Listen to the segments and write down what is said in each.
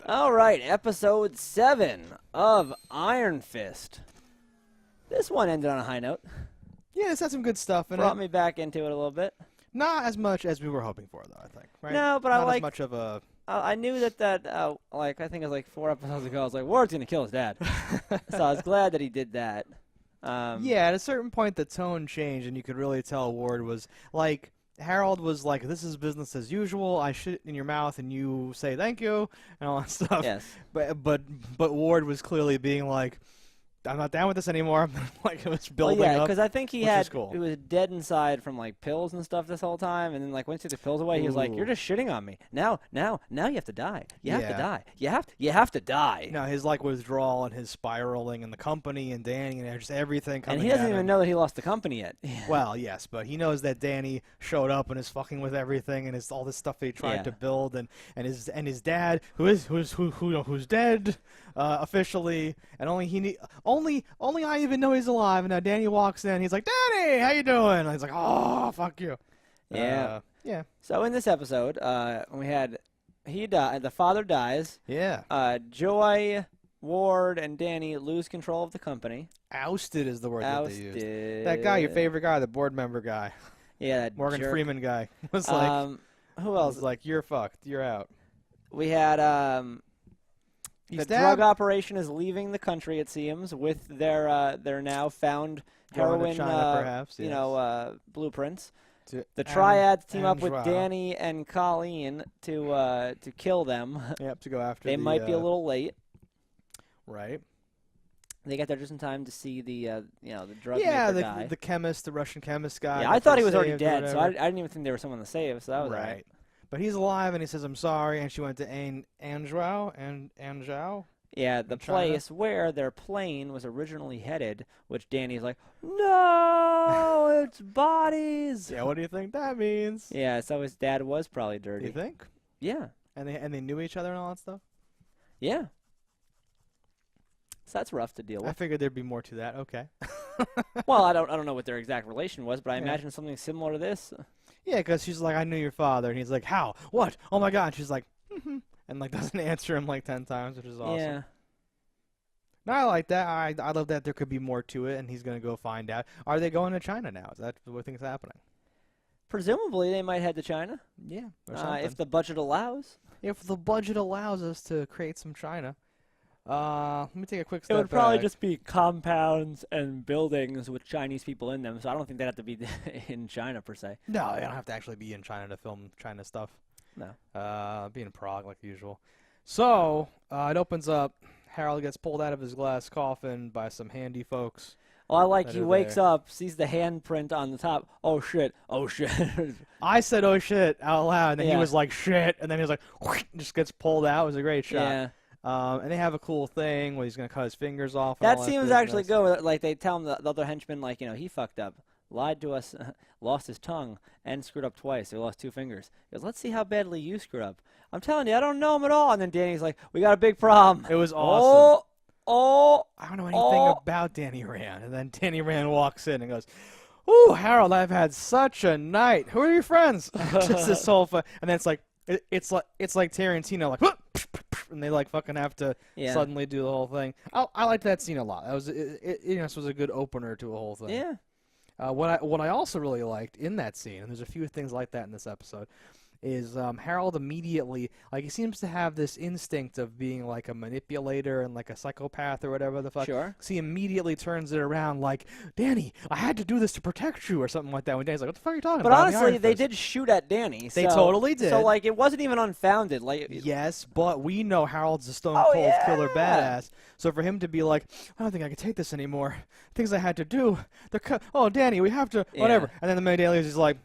All right, episode 7 of Iron Fist. This one ended on a high note. Yeah, it's had some good stuff in Brought it. me back into it a little bit. Not as much as we were hoping for, though, I think. Right? No, but Not I like. as much of a... I knew that like, I think it was like 4 episodes ago, I was like, Ward's going to kill his dad. So I was glad that he did that. Yeah, at a certain point, the tone changed, and you could really tell Ward was, like... Harold was like, this is business as usual. I shit in your mouth, and you say thank you, and all that stuff. Yes. But Ward was clearly being like, I'm not down with this anymore. Like, it was building well, yeah, up. because I think he which had is cool. he was dead inside from like pills and stuff this whole time, and then like once he took the pills away, he was like, "You're Ooh. just shitting on me. Now you have to die. You have to Yeah. die. You have to die." No, his like withdrawal and his spiraling and the company and Danny and just everything coming And he doesn't at even him. know that he lost the company yet. Well, yes, but he knows that Danny showed up and is fucking with everything and is all this stuff that he tried Yeah. to build and his dad who's dead officially, and only I even know he's alive. And now Danny walks in, he's like, Danny, how you doing? And he's like, oh, fuck you. Yeah. Yeah. So in this episode, we had the father dies. Yeah. Joy, Ward, and Danny lose control of the company. Ousted is the word that they Ousted. used. That guy, your favorite guy, the board member guy, Yeah, that Morgan jerk. Freeman guy, was like, Who else? was like, you're fucked, you're out. We had He's the dead. drug operation is leaving the country, it seems, with their now found Going to heroin, China, perhaps, yes. blueprints. To- The Triads team up and with Joao. Danny and Colleen to kill them. Yep, to go after They the, might be a little late. right. They got there just in time to see the drug Yeah, maker die. the chemist, the Russian chemist guy. Yeah, that I thought they he was already saved or dead, so I whatever. didn't even think there was someone to save. So that was all right. But he's alive, and he says, "I'm sorry," and she went to Anzhou and Anzhou. Yeah, the in China? place where their plane was originally headed, which Danny's like, no, it's bodies. Yeah, what do you think that means? Yeah, so his dad was probably Do dirty. you think? Yeah, And they knew each other and all that stuff. yeah. So that's rough to deal I with. figured there'd be more to that. Okay. Well, I don't know what their exact relation was, but I Yeah. imagine something similar to this. Yeah, because she's like, "I knew your father," and he's like, "How? What? Oh my God!" And she's like, and like doesn't answer him like 10 times, which is awesome. Yeah. No, I like that. I love that there could be more to it, and he's gonna go find out. Are they going to China now? Is that what things happening? Presumably, they might head to China Yeah, or something. if the budget allows. If the budget allows us to create some China. Let me take a quick It step would probably back. just be compounds and buildings with Chinese people in them, so I don't think they'd have to be in China per se. No, they don't have to actually be in China to film China stuff. No. Be in Prague like usual. So, it opens up. Harold gets pulled out of his glass coffin by some handy folks. Well, I like that he are wakes there. up, sees the handprint on the top. Oh shit! Oh shit! I said, "Oh shit," out loud, and then he Yeah. was like, "Shit," and then he was like, just gets pulled out. It was a great shot. Yeah, And they have a cool thing where he's gonna cut his fingers off. and that all seems actually business. good. Like they tell him the other henchman, like he fucked up, lied to us, lost his tongue, and screwed up twice. He lost 2 fingers. He goes, "Let's see how badly you screwed up." I'm telling you, I don't know him at all. And then Danny's like, "We got a big problem." It was awesome. Oh, I don't know anything about Danny Rand. And then Danny Rand walks in and goes, "Ooh, Harold, I've had such a night. Who are your friends?" Just this whole fun. And then it's like it's like Tarantino, like, and they like fucking have to yeah, suddenly do the whole thing. I liked that scene a lot. That was this was a good opener to a whole thing. yeah. What I also really liked in that scene, and there's a few things like that in this episode, is Harold immediately, like, he seems to have this instinct of being like a manipulator and like a psychopath or whatever the fuck. Sure. So he immediately turns it around like, "Danny, I had to do this to protect you," or something like that. When Danny's like, "What the fuck are you talking But about? I'm the honestly, Iron they Fist." did shoot at Danny. They so- totally did. So like, it wasn't even unfounded. Like, Yes, but we know Harold's a stone Oh, cold killer yeah. badass. So for him to be like, "I don't think I can take this anymore. Things I had to do. Oh, Danny, we have to whatever." Yeah. And then the main daily is just like,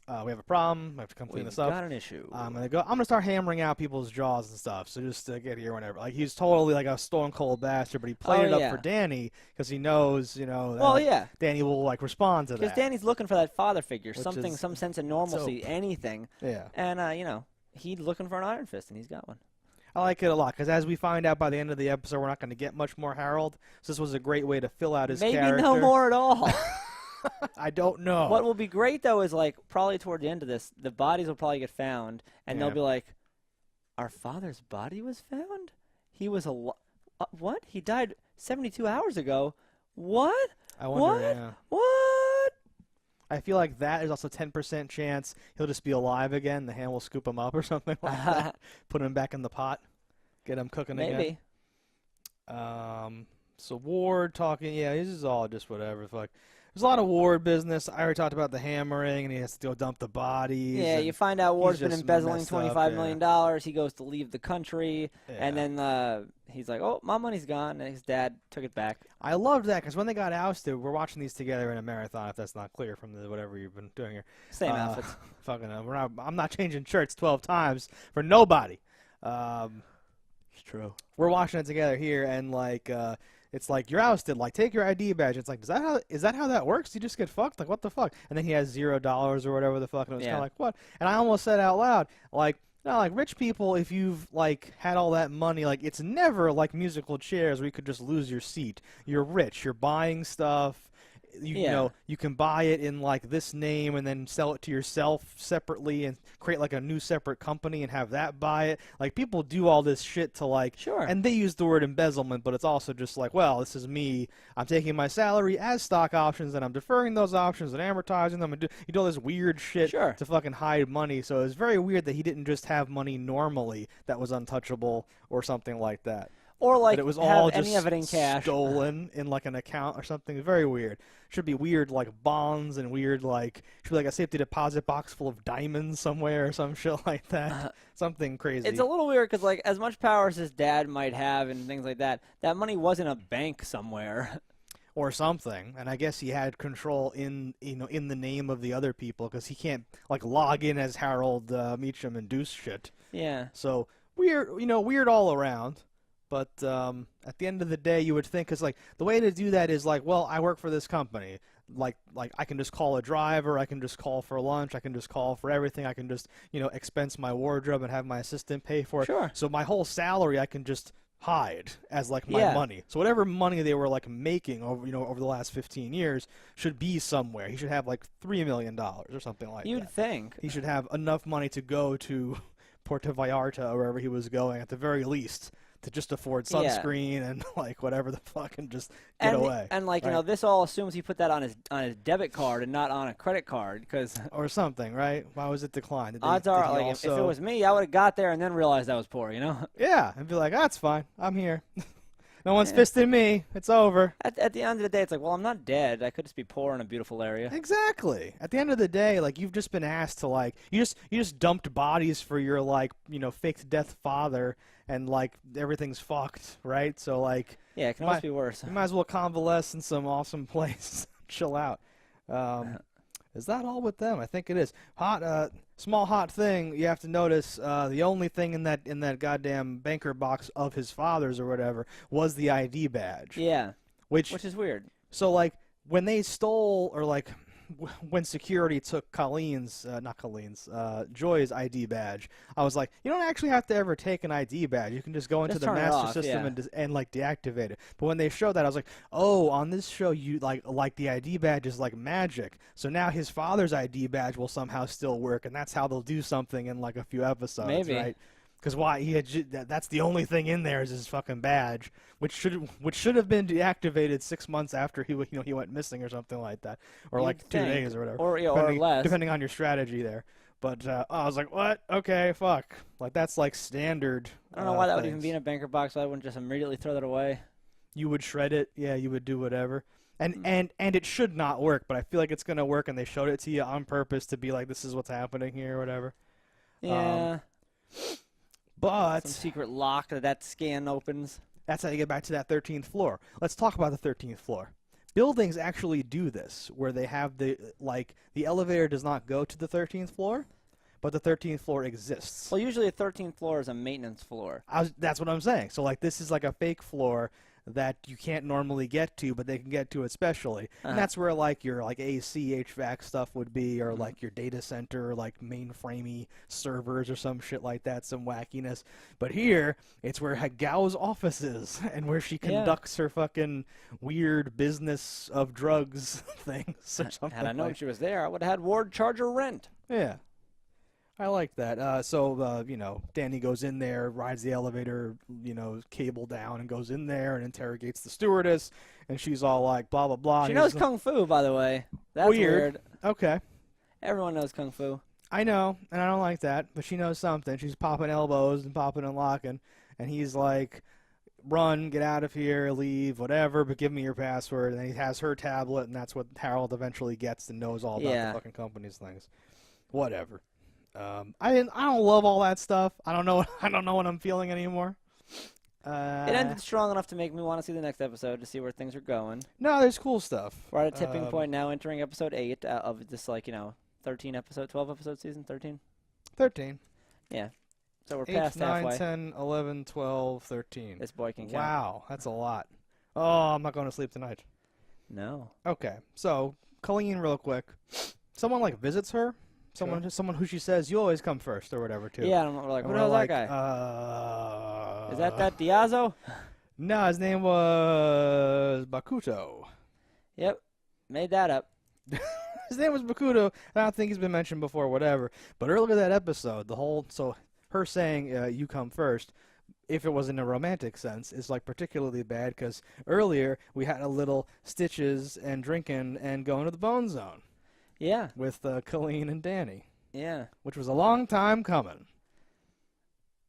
"We have a problem. We have to come clean we've this up. got an issue. I'm gonna start hammering out people's jaws and stuff. So just get here whenever." Like, he's totally like a stone cold bastard, but he played Oh, it up yeah. for Danny because he knows, that Well, yeah. Danny will like respond to Because that. Danny's looking for that father figure, Which something, is some sense of normalcy, anything. Yeah. And, he's looking for an Iron Fist, and he's got one. I like it a lot because as we find out by the end of the episode, we're not going to get much more Harold. So this was a great way to fill out his Maybe character. no more at all. I don't know. What will be great, though, is, like, probably toward the end of this, the bodies will probably get found, and Yeah. they'll be like, our father's body was found? He was what? He died 72 hours ago. What? I wonder. What? Yeah. What? I feel like that is also 10% chance he'll just be alive again. The hand will scoop him up or something like that. Put him back in the pot. Get him cooking Maybe. again. So Ward talking. Yeah, this is all just whatever. Fuck. There's a lot of Ward business. I already talked about the hammering, and he has to go dump the bodies. Yeah, you find out Ward's been just embezzling messed up, $25 million. He goes to leave the country, and Yeah. then he's like, "Oh, my money's gone." And his dad took it back. I loved that because when they got ousted, we're watching these together in a marathon. If that's not clear from the whatever you've been doing here, Same outfits. Fucking, I'm not changing shirts 12 times for nobody. It's true. We're watching it together here, and like, it's like you're ousted. Like, take your ID badge. It's like, is that how that works? You just get fucked? Like, what the fuck? And then he has $0 or whatever the fuck, and it was kind Yeah. of like, what? And I almost said out loud, like. No, like rich people, if you've like had all that money, like it's never like musical chairs where you could just lose your seat. You're rich. You're buying stuff. You Yeah. know, you can buy it in like this name and then sell it to yourself separately and create like a new separate company and have that buy it. Like people do all this shit to like, Sure. and they use the word embezzlement, but it's also just like, well, this is me. I'm taking my salary as stock options and I'm deferring those options and amortizing them and you do all this weird shit Sure. to fucking hide money. So it's very weird that he didn't just have money normally that was untouchable or something like that. Or like That it was have all any just of it in cash. stolen in like an account or something. Very weird. Should be weird like bonds and weird like should be like a safety deposit box full of diamonds somewhere or some shit like that. Something crazy. It's a little weird because like as much power as his dad might have and things like that, that money was in a bank somewhere. Or something, and I guess he had control in in the name of the other people because he can't like log in as Harold Meacham and do shit. Yeah. So weird, weird all around. But at the end of the day, you would think, because like the way to do that is like, well, I work for this company. Like I can just call a driver, I can just call for lunch, I can just call for everything. I can just expense my wardrobe and have my assistant pay for it. Sure. So my whole salary, I can just hide as like my Yeah. money. So whatever money they were like making over over the last 15 years should be somewhere. He should have like $3 million or something like You'd that. think. He should have enough money to go to Puerto Vallarta or wherever he was going at the very least to just afford Yeah. sunscreen and like whatever the fuck and just get away. And like right? this all assumes he put that on his debit card and not on a credit card because Or something, right? Why was it declined? Did they- odds did are he like if it also- was me, I would have got there and then realized I was poor. Yeah, and be like, that's fine. I'm here. No one's Yeah. fisting me. It's over. At the end of the day, it's like, well, I'm not dead. I could just be poor in a beautiful area. Exactly. At the end of the day, like you've just been asked to like you just dumped bodies for your like fake to death father and like everything's fucked, right? So like Yeah, it can always be worse. you might as well convalesce in some awesome place, chill out. Is that all with them? I think it is. Small hot thing you have to notice. The only thing in that goddamn banker box of his father's or whatever was the ID badge. Yeah, Which which is weird. so like when they stole or like when security took Joy's ID badge, I was like, you don't actually have to ever take an ID badge. You can just go into Just the turn it master off, system yeah. and like deactivate it. But when they showed that, I was like, oh, on this show, you like the ID badge is like magic. So now his father's ID badge will somehow still work, and that's how they'll do something in like a few episodes, Maybe. right? Because why he had that's the only thing in there is his fucking badge, which should have been deactivated 6 months after he went missing or something like that, or You'd like 2 think. days or whatever, Or depending, less. depending on your strategy there. But I was like, what? Okay, fuck. Like that's like standard. I don't know why that would even things. be in a banker box. So I wouldn't just immediately throw that away. You would shred it, yeah. You would do whatever, Hmm. and it should not work. But I feel like it's gonna work, and they showed it to you on purpose to be like, this is what's happening here or whatever. Yeah, But some secret lock that scan opens. that's how you get back to that 13th floor. Let's talk about the 13th floor. Buildings actually do this, where they have the elevator does not go to the 13th floor, but the 13th floor exists. Well, usually a 13th floor is a maintenance floor. That's what I'm saying. So like this is like a fake floor that you can't normally get to, but they can get to it specially. Uh-huh. And that's where like your like AC, HVAC stuff would be, or like your data center, like mainframey servers or some shit like that, some wackiness. But here, it's where Gao's office is, and where she Yeah. conducts her fucking weird business of drugs things or something. Had I known like. she was there, I would have had Ward charge her rent. Yeah. I like that. So Danny goes in there, rides the elevator, cable down, and goes in there and interrogates the stewardess, and she's all like, blah blah blah. She and knows he's kung fu, by the way. That's weird. Okay, Everyone knows kung fu. I know, and I don't like that, but she knows something. She's popping elbows and popping and locking, and he's like, run, get out of here, leave, whatever, but give me your password. And then he has her tablet, and that's what Harold eventually gets and knows all about Yeah. the fucking company's things. Whatever. I don't love all that stuff. I don't know. I don't know what I'm feeling anymore. It ended strong enough to make me want to see the next episode to see where things are going. No, there's cool stuff. We're at a tipping point now, entering episode 8 of this 13 episode, 12 episode season, 13. 13. Yeah, so we're 8, past 9, halfway. 10, 11, 12, 13. This boy can count. Wow, that's a lot. Oh, I'm not going to sleep tonight. No. Okay, so Colleen, real quick. Someone visits her. Someone who she says you always come first or whatever too. Yeah, we're like, And what the we're hell's like, that guy? Is that Diazo? No, his name was Bakuto. Yep, made that up. His name was Bakuto. I don't think he's been mentioned before, whatever. But earlier that episode, her saying you come first, if it was in a romantic sense, is particularly bad because earlier we had a little stitches and drinking and going to the Bone Zone Yeah, with Colleen and Danny, yeah. which was a long time coming.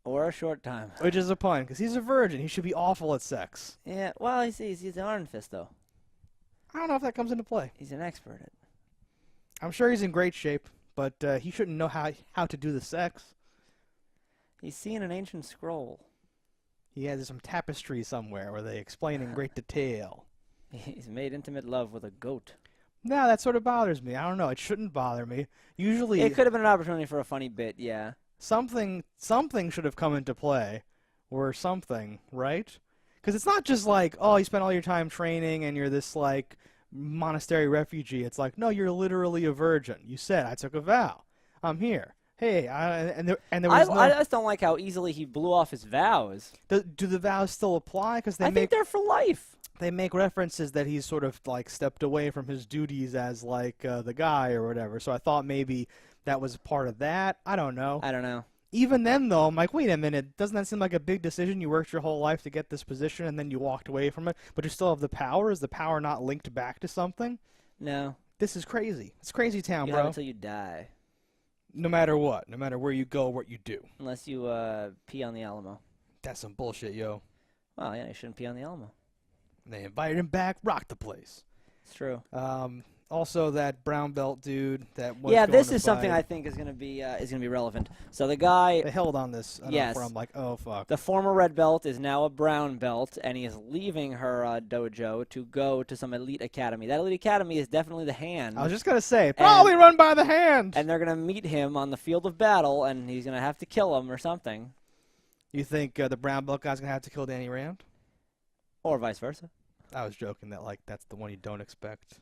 Or a short time. Which is a pun because he's a virgin. He should be awful at sex. Yeah, well, he's an Iron Fist, though. I don't know if that comes into play. He's an expert at it. I'm sure he's in great shape, but he shouldn't know how to do the sex. He's seen an ancient scroll. He has some tapestry somewhere where they explain in great detail. He's made intimate love with a goat. No, that sort of bothers me. I don't know. It shouldn't bother me. Usually, It could have been an opportunity for a funny bit, yeah. something should have come into play, or something, right? Because it's not just oh, you spent all your time training and you're this monastery refugee. It's no, you're literally a virgin. You said I took a vow. I'm here. Hey, and there was I just don't like how easily he blew off his vows. do the vows still apply? Because I think they're for life. they make references that he's sort of stepped away from his duties as the guy or whatever. So I thought maybe that was part of that. I don't know. I don't know. Even then, though, I'm like, wait a minute. Doesn't that seem like a big decision? You worked your whole life to get this position, and then you walked away from it, but you still have the power. Is the power not linked back to something? No. This is crazy. It's crazy town, You have bro. until you die. No matter what, no matter where you go, what you do. Unless you pee on the Alamo. That's some bullshit, yo. Well, yeah, you shouldn't pee on the Alamo. And they invited him back, rocked the place. It's true. Also, that brown belt dude that was Yeah, going this to is something fight, I think is gonna be relevant. So the guy, they held on this enough Yes. where I'm like, oh fuck. the former red belt, is now a brown belt, and he is leaving her dojo to go to some elite academy. That elite academy is definitely the Hand. I was just gonna say, probably run by the Hand. And they're gonna meet him on the field of battle, and he's gonna have to kill him or something, You think the brown belt guy's gonna have to kill Danny Rand? or vice versa. I was joking that that's the one you don't expect.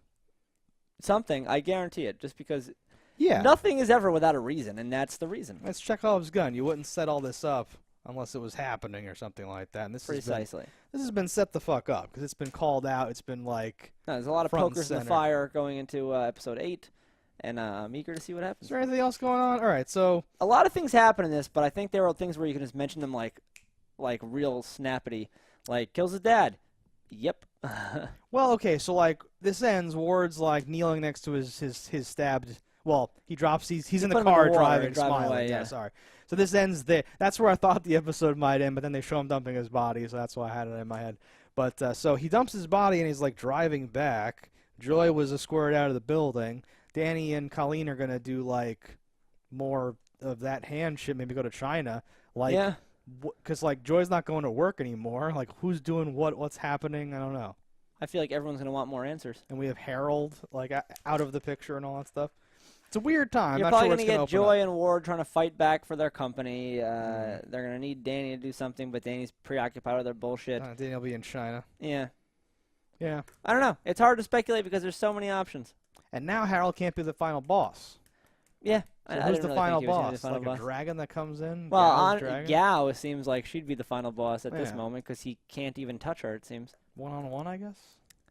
Something, I guarantee it. Just because Yeah. nothing is ever without a reason, and that's the reason. That's Chekhov's gun. You wouldn't set all this up unless it was happening or something like that. And this Precisely. has been set the fuck up because it's been called out. It's been No, there's a lot of front and pokers in the center. fire going into episode 8, and I'm eager to see what Is happens. there anything else going on? All right, so A lot of things happen in this, but I think there are things where you can just mention them like real snappity, like kills his dad. Yep. well, okay, so this ends. Ward's kneeling next to his stabbed. Well, he drops. He's in the put him in car the water, driving, driving smiling. away, yeah, yeah. sorry. So this ends there. That's where I thought the episode might end, but then they show him dumping his body, so that's why I had it in my head. But so he dumps his body and he's driving back. Joy was escorted out of the building. Danny and Colleen are gonna do more of that Hand shit. Maybe go to China. Yeah. Because Joy's not going to work anymore. Who's doing what? What's happening? I don't know. I feel like everyone's going to want more answers. And we have Harold out of the picture and all that stuff. It's a weird time. You're Not probably sure going what's to gonna get open Joy up. and Ward trying to fight back for their company. They're going to need Danny to do something, but Danny's preoccupied with their bullshit. Danny will be in China. Yeah. Yeah. I don't know. It's hard to speculate because there's so many options. And now Harold can't be the final boss. Yeah. So I who's didn't the really final think he was gonna be boss? the final A boss. dragon that comes in? Well, Gao's dragon? Gao seems like she'd be the final boss at this Yeah. moment because he can't even touch her, it seems. One-on-one, I guess?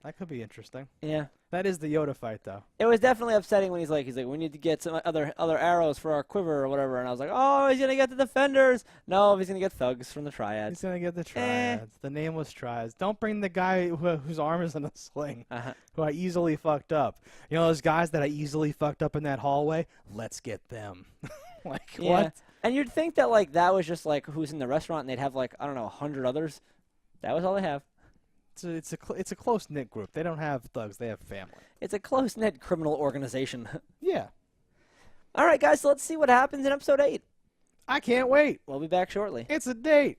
That could be interesting. Yeah. That is the Yoda fight, though. It was definitely upsetting when he's like, we need to get some other arrows for our quiver or whatever. And I was like, oh, he's gonna get the defenders. No, he's gonna get thugs from the He's triads. gonna get the triads. The nameless triads. Don't bring the guy whose arm is in a sling, Uh-huh. who I easily fucked up. You know those guys that I easily fucked up in that hallway? Let's get them. Like Yeah. what? And you'd think that like that was just like who's in the restaurant, and they'd have like I don't know 100 others. That was all they have. It's a close knit group. They don't have thugs. They have family. It's a close knit criminal organization. Yeah. All right, guys. So let's see what happens in episode 8. I can't wait. We'll be back shortly. It's a date.